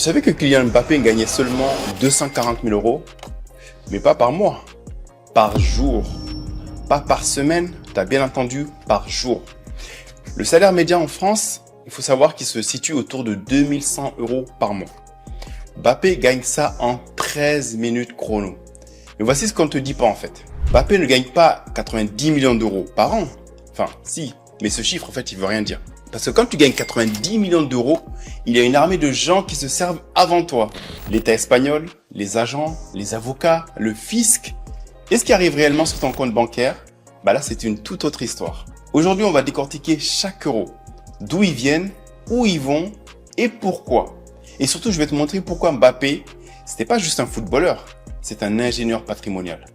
savais que Kylian Mbappé gagnait seulement 240 000 euros, mais pas par mois, par jour. Pas par semaine, tu as bien entendu, par jour. Le salaire médian en France, il faut savoir qu'il se situe autour de 2100 euros par mois. Mbappé gagne ça en 13 minutes chrono. Mais voici ce qu'on ne te dit pas en fait. Mbappé ne gagne pas 90 millions d'euros par an. Enfin, si, mais ce chiffre en fait, il veut rien dire. Parce que quand tu gagnes 90 millions d'euros, il y a une armée de gens qui se servent avant toi. L'État espagnol, les agents, les avocats, le fisc. Et ce qui arrive réellement sur ton compte bancaire, bah là c'est une toute autre histoire. Aujourd'hui, on va décortiquer chaque euro. D'où ils viennent, où ils vont et pourquoi. Et surtout, je vais te montrer pourquoi Mbappé, c'était pas juste un footballeur, c'est un ingénieur patrimonial.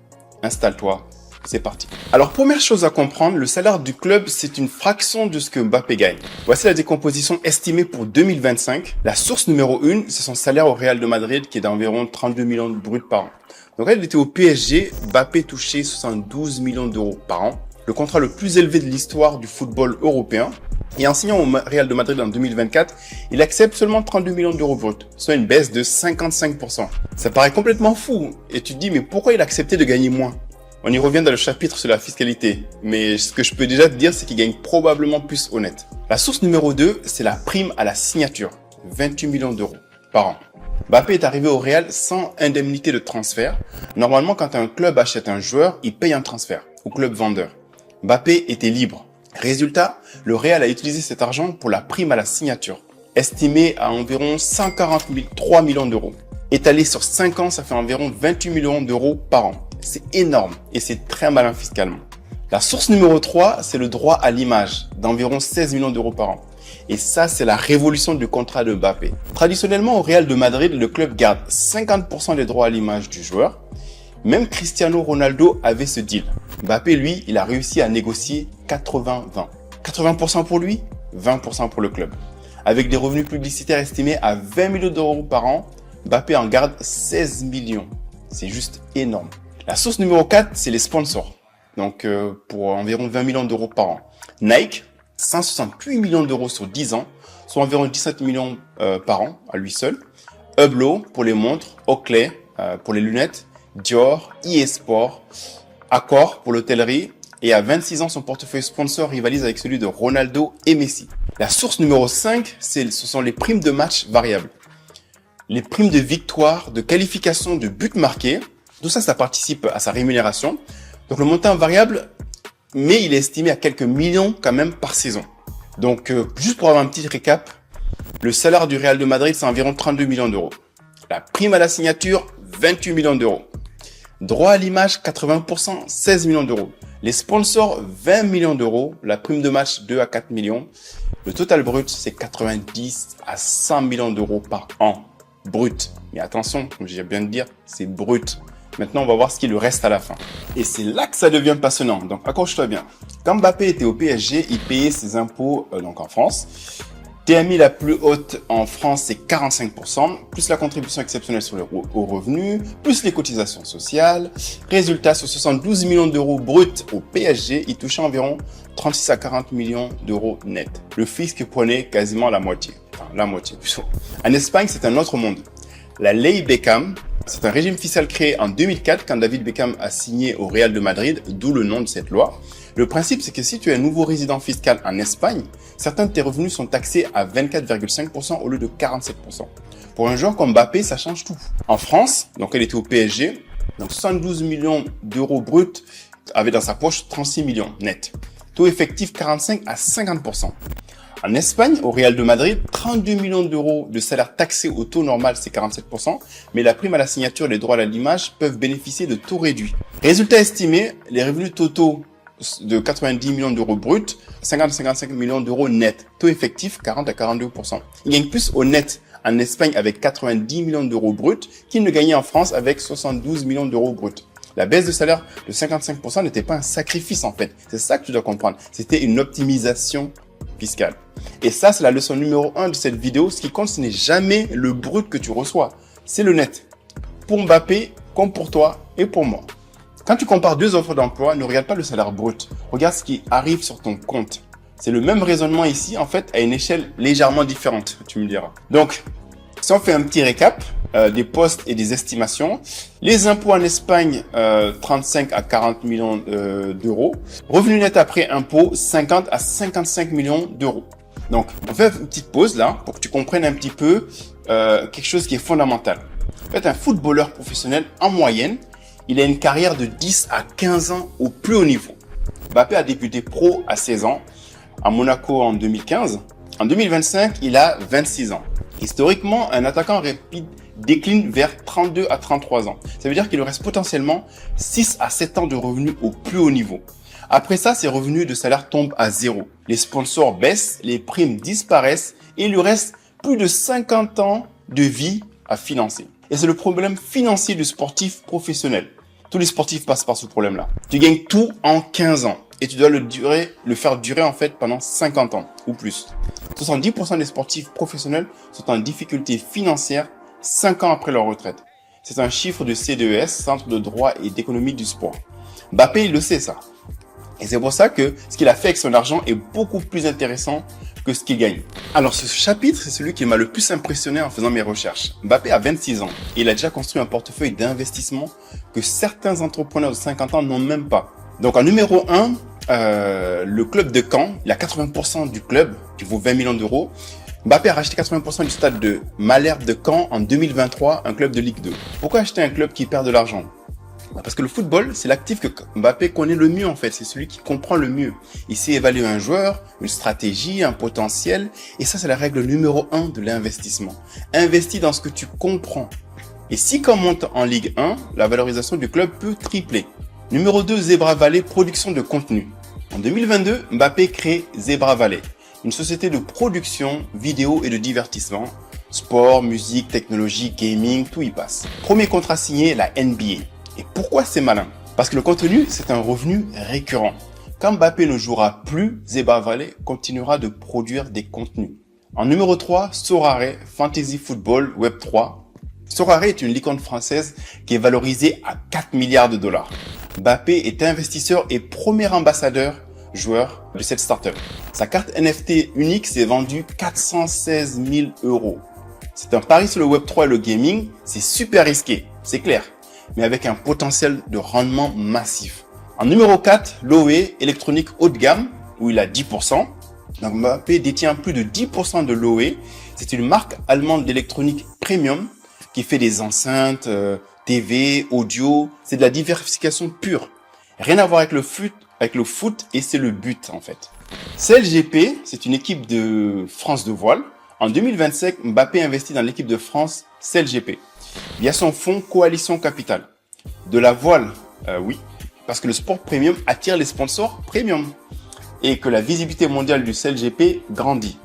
Installe-toi. C'est parti. Alors, première chose à comprendre, le salaire du club, c'est une fraction de ce que Mbappé gagne. Voici la décomposition estimée pour 2025. La source numéro 1, c'est son salaire au Real de Madrid qui est d'environ 32 millions bruts par an. Donc, quand il était au PSG, Mbappé touchait 72 millions d'euros par an. Le contrat le plus élevé de l'histoire du football européen. Et en signant au Real de Madrid en 2024, il accepte seulement 32 millions d'euros bruts, soit une baisse de 55%. Ça paraît complètement fou. Et tu te dis, mais pourquoi il a accepté de gagner moins ? On y revient dans le chapitre sur la fiscalité, mais ce que je peux déjà te dire, c'est qu'il gagne probablement plus honnête. La source numéro 2, c'est la prime à la signature, 28 millions d'euros par an. Mbappé est arrivé au Real sans indemnité de transfert. Normalement, quand un club achète un joueur, il paye un transfert au club vendeur. Mbappé était libre. Résultat, le Real a utilisé cet argent pour la prime à la signature, estimée à environ 143 millions d'euros. Étalé sur 5 ans, ça fait environ 28 millions d'euros par an. C'est énorme et c'est très malin fiscalement. La source numéro 3, c'est le droit à l'image d'environ 16 millions d'euros par an. Et ça, c'est la révolution du contrat de Mbappé. Traditionnellement, au Real de Madrid, le club garde 50% des droits à l'image du joueur. Même Cristiano Ronaldo avait ce deal. Mbappé, lui, il a réussi à négocier 80-20. 80% pour lui, 20% pour le club. Avec des revenus publicitaires estimés à 20 millions d'euros par an, Mbappé en garde 16 millions. C'est juste énorme. La source numéro 4, c'est les sponsors. Donc, pour environ 20 millions d'euros par an. Nike, 168 millions d'euros sur 10 ans, soit environ 17 millions par an à lui seul. Hublot pour les montres, Oakley pour les lunettes, Dior, eSport, Accor pour l'hôtellerie. Et à 26 ans, son portefeuille sponsor rivalise avec celui de Ronaldo et Messi. La source numéro 5, ce sont les primes de match variables. Les primes de victoire, de qualification, de buts marqués. Tout ça, ça participe à sa rémunération. Donc, le montant variable, mais il est estimé à quelques millions quand même par saison. Donc, juste pour avoir un petit récap, le salaire du Real de Madrid, c'est environ 32 millions d'euros. La prime à la signature, 28 millions d'euros. Droit à l'image, 80%, 16 millions d'euros. Les sponsors, 20 millions d'euros. La prime de match, 2 à 4 millions. Le total brut, c'est 90 à 100 millions d'euros par an. Brut. Mais attention, comme j'ai bien de dire, c'est brut. Maintenant, on va voir ce qu'il lui reste à la fin. Et c'est là que ça devient passionnant. Donc, accroche-toi bien. Quand Mbappé était au PSG, il payait ses impôts donc en France. TMI la plus haute en France, c'est 45%, plus la contribution exceptionnelle sur aux revenus, plus les cotisations sociales. Résultat, sur 72 millions d'euros bruts au PSG, il touchait environ 36 à 40 millions d'euros net. Le fisc prenait quasiment la moitié. Enfin, la moitié plutôt. En Espagne, c'est un autre monde. La Ley Beckham, c'est un régime fiscal créé en 2004 quand David Beckham a signé au Real de Madrid, d'où le nom de cette loi. Le principe, c'est que si tu es un nouveau résident fiscal en Espagne, certains de tes revenus sont taxés à 24,5% au lieu de 47%. Pour un joueur comme Mbappé, ça change tout. En France, donc elle était au PSG, donc 72 millions d'euros bruts, avait dans sa poche 36 millions net. Taux effectif 45 à 50%. En Espagne, au Real de Madrid, 32 millions d'euros de salaire taxé au taux normal, c'est 47%, mais la prime à la signature et les droits à l'image peuvent bénéficier de taux réduits. Résultat estimé, les revenus totaux de 90 millions d'euros bruts, 50 à 55 millions d'euros net. Taux effectif, 40 à 42%. Il gagne plus au net en Espagne avec 90 millions d'euros bruts qu'il ne gagnait en France avec 72 millions d'euros bruts. La baisse de salaire de 55% n'était pas un sacrifice en fait. C'est ça que tu dois comprendre. C'était une optimisation fiscale. Et ça, c'est la leçon numéro 1 de cette vidéo. Ce qui compte, ce n'est jamais le brut que tu reçois. C'est le net. Pour Mbappé, comme pour toi et pour moi. Quand tu compares deux offres d'emploi, ne regarde pas le salaire brut. Regarde ce qui arrive sur ton compte. C'est le même raisonnement ici, en fait, à une échelle légèrement différente, tu me diras. Donc, Si on fait un petit récap des postes et des estimations, les impôts en Espagne, 35 à 40 millions d'euros. Revenu net après impôts, 50 à 55 millions d'euros. Donc, on fait une petite pause là pour que tu comprennes un petit peu quelque chose qui est fondamental. En fait, un footballeur professionnel, en moyenne, il a une carrière de 10 à 15 ans au plus haut niveau. Mbappé a débuté pro à 16 ans, à Monaco en 2015. En 2025, il a 26 ans. Historiquement, un attaquant rapide décline vers 32 à 33 ans. Ça veut dire qu'il lui reste potentiellement 6 à 7 ans de revenus au plus haut niveau. Après ça, ses revenus de salaire tombent à zéro. Les sponsors baissent, les primes disparaissent et il lui reste plus de 50 ans de vie à financer. Et c'est le problème financier du sportif professionnel. Tous les sportifs passent par ce problème-là. Tu gagnes tout en 15 ans et tu dois le faire durer en fait pendant 50 ans ou plus. 70% des sportifs professionnels sont en difficulté financière 5 ans après leur retraite. C'est un chiffre de CDES, Centre de droit et d'économie du sport. Mbappé, il le sait ça. Et c'est pour ça que ce qu'il a fait avec son argent est beaucoup plus intéressant que ce qu'il gagne. Alors ce chapitre, c'est celui qui m'a le plus impressionné en faisant mes recherches. Mbappé a 26 ans et il a déjà construit un portefeuille d'investissement que certains entrepreneurs de 50 ans n'ont même pas. Donc en numéro 1, le club de Caen, il a 80% du club qui vaut 20 millions d'euros. Mbappé a racheté 80% du stade de Malherbe de Caen en 2023, un club de Ligue 2. Pourquoi acheter un club qui perd de l'argent ? Parce que le football, c'est l'actif que Mbappé connaît le mieux en fait. C'est celui qui comprend le mieux. Il sait évaluer un joueur, une stratégie, un potentiel. Et ça, c'est la règle numéro 1 de l'investissement. Investis dans ce que tu comprends. Et si on monte en Ligue 1, la valorisation du club peut tripler. Numéro 2, Zebra Valley, production de contenu. En 2022, Mbappé crée Zebra Valley, une société de production, vidéo et de divertissement. Sport, musique, technologie, gaming, tout y passe. Premier contrat signé, la NBA. Et pourquoi c'est malin ? Parce que le contenu, c'est un revenu récurrent. Quand Mbappé ne jouera plus, Zebra Valley continuera de produire des contenus. En numéro 3, Sorare, Fantasy Football Web 3. Sorare est une licorne française qui est valorisée à 4 milliards de dollars. Mbappé est investisseur et premier joueur de cette startup. Sa carte NFT unique s'est vendue 416 000 euros. C'est un pari sur le Web 3 et le gaming, c'est super risqué, c'est clair, mais avec un potentiel de rendement massif. En numéro 4, Loewe, électronique haut de gamme, où il a 10%. Donc Mbappé détient plus de 10% de Loewe. C'est une marque allemande d'électronique premium qui fait des enceintes, TV, audio. C'est de la diversification pure. Rien à voir avec le foot et c'est le but en fait. CLGP, c'est une équipe de France de voile. En 2025, Mbappé investit dans l'équipe de France CLGP. Il y a son fonds Coalition Capital. De la voile, oui, parce que le sport premium attire les sponsors premium et que la visibilité mondiale du CLGP grandit.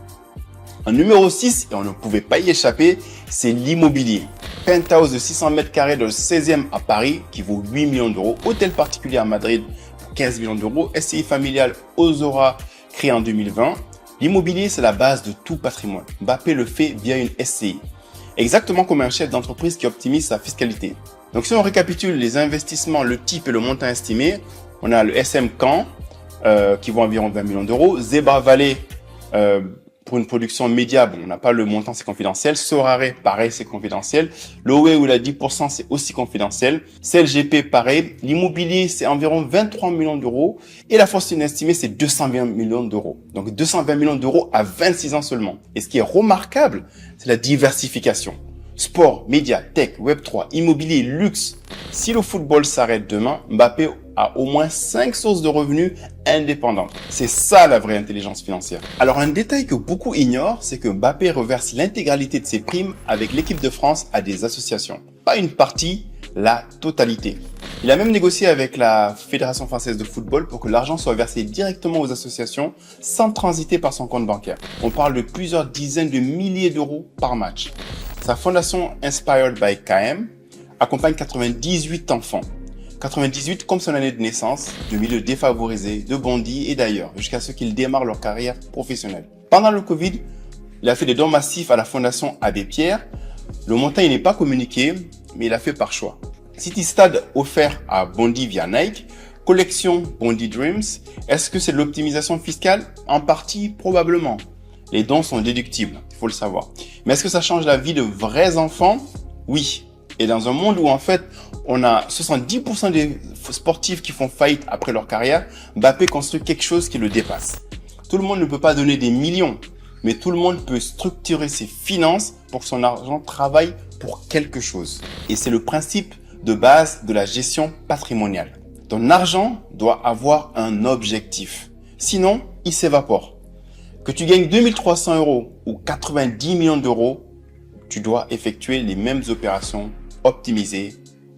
En numéro 6, et on ne pouvait pas y échapper, c'est l'immobilier. Penthouse de 600 mètres carrés dans le 16e à Paris qui vaut 8 millions d'euros. Hôtel particulier à Madrid pour 15 millions d'euros. SCI familiale Ozora créé en 2020. L'immobilier, c'est la base de tout patrimoine. Mbappé le fait via une SCI. Exactement comme un chef d'entreprise qui optimise sa fiscalité. Donc si on récapitule les investissements, le type et le montant estimé, on a le SM Caen qui vaut environ 20 millions d'euros. Zebra Valley pour une production média, bon, on n'a pas le montant, c'est confidentiel. Sorare, pareil, c'est confidentiel. Loewe, où il a 10%, c'est aussi confidentiel. CLGP, pareil. L'immobilier, c'est environ 23 millions d'euros. Et la fortune estimée, c'est 220 millions d'euros. Donc 220 millions d'euros à 26 ans seulement. Et ce qui est remarquable, c'est la diversification. Sport, médias, tech, Web3, immobilier, luxe. Si le football s'arrête demain, Mbappé a au moins 5 sources de revenus indépendantes. C'est ça la vraie intelligence financière. Alors un détail que beaucoup ignorent, c'est que Mbappé reverse l'intégralité de ses primes avec l'équipe de France à des associations. Pas une partie, la totalité. Il a même négocié avec la Fédération française de football pour que l'argent soit versé directement aux associations sans transiter par son compte bancaire. On parle de plusieurs dizaines de milliers d'euros par match. Sa fondation Inspired by KM accompagne 98 enfants. 98 comme son année de naissance, de milieux défavorisés, de Bondy et d'ailleurs, jusqu'à ce qu'ils démarrent leur carrière professionnelle. Pendant le Covid, il a fait des dons massifs à la fondation Abbé Pierre. Le montant n'est pas communiqué, mais il a fait par choix. City Stade offert à Bondy via Nike. Collection Bondy Dreams. Est-ce que c'est de l'optimisation fiscale ? En partie, probablement. Les dons sont déductibles, il faut le savoir. Mais est-ce que ça change la vie de vrais enfants? Oui. Et dans un monde où en fait, on a 70% des sportifs qui font faillite après leur carrière, Mbappé construit quelque chose qui le dépasse. Tout le monde ne peut pas donner des millions, mais tout le monde peut structurer ses finances pour que son argent travaille pour quelque chose. Et c'est le principe de base de la gestion patrimoniale. Ton argent doit avoir un objectif. Sinon, il s'évapore. Que tu gagnes 2300 euros ou 90 millions d'euros, tu dois effectuer les mêmes opérations optimisées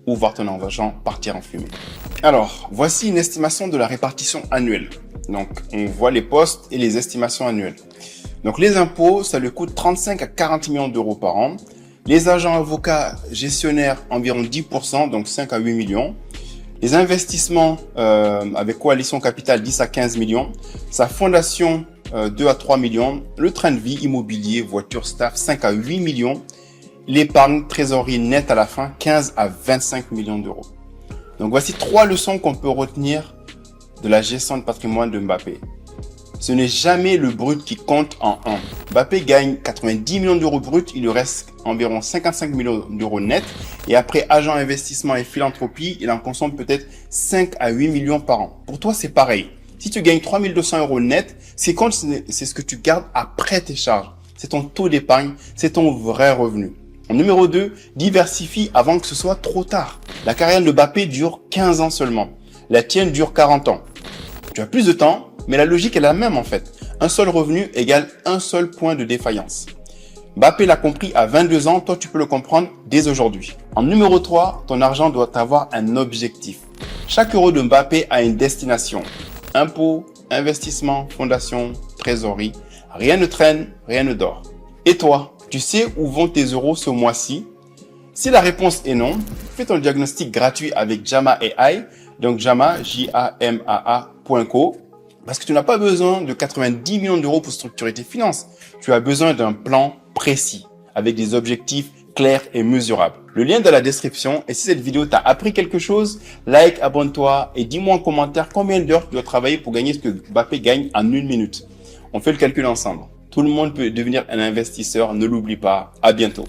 ou voir ton argent partir en fumée. Alors, voici une estimation de la répartition annuelle. Donc, on voit les postes et les estimations annuelles. Donc, les impôts, ça lui coûte 35 à 40 millions d'euros par an. Les agents avocats gestionnaires, environ 10%, donc 5 à 8 millions. Les investissements avec Coalition Capital, 10 à 15 millions. Sa fondation, 2 à 3 millions. Le train de vie, immobilier, voiture, staff, 5 à 8 millions. L'épargne, trésorerie nette à la fin, 15 à 25 millions d'euros. Donc voici 3 leçons qu'on peut retenir de la gestion de patrimoine de Mbappé. Ce n'est jamais le brut qui compte en un. Mbappé gagne 90 millions d'euros brut, il lui reste environ 55 millions d'euros net. Et après agent investissement et philanthropie, il en consomme peut-être 5 à 8 millions par an. Pour toi, c'est pareil. Si tu gagnes 3200 euros net, ce qui compte, c'est ce que tu gardes après tes charges. C'est ton taux d'épargne, c'est ton vrai revenu. En numéro 2, diversifie avant que ce soit trop tard. La carrière de Mbappé dure 15 ans seulement. La tienne dure 40 ans. Tu as plus de temps, mais la logique est la même en fait. Un seul revenu égale un seul point de défaillance. Mbappé l'a compris à 22 ans, toi tu peux le comprendre dès aujourd'hui. En numéro 3, ton argent doit avoir un objectif. Chaque euro de Mbappé a une destination. Impôts, investissement, fondation, trésorerie. Rien ne traîne, rien ne dort. Et toi, tu sais où vont tes euros ce mois-ci? Si la réponse est non, fais ton diagnostic gratuit avec Jama AI, donc Jama, J-A-M-A-A.co, parce que tu n'as pas besoin de 90 millions d'euros pour structurer tes finances. Tu as besoin d'un plan précis, avec des objectifs clairs et mesurables. Le lien est dans la description, et si cette vidéo t'a appris quelque chose, like, abonne-toi et dis-moi en commentaire combien d'heures tu dois travailler pour gagner ce que Mbappé gagne en 1 minute. On fait le calcul ensemble. Tout le monde peut devenir un investisseur, ne l'oublie pas. À bientôt.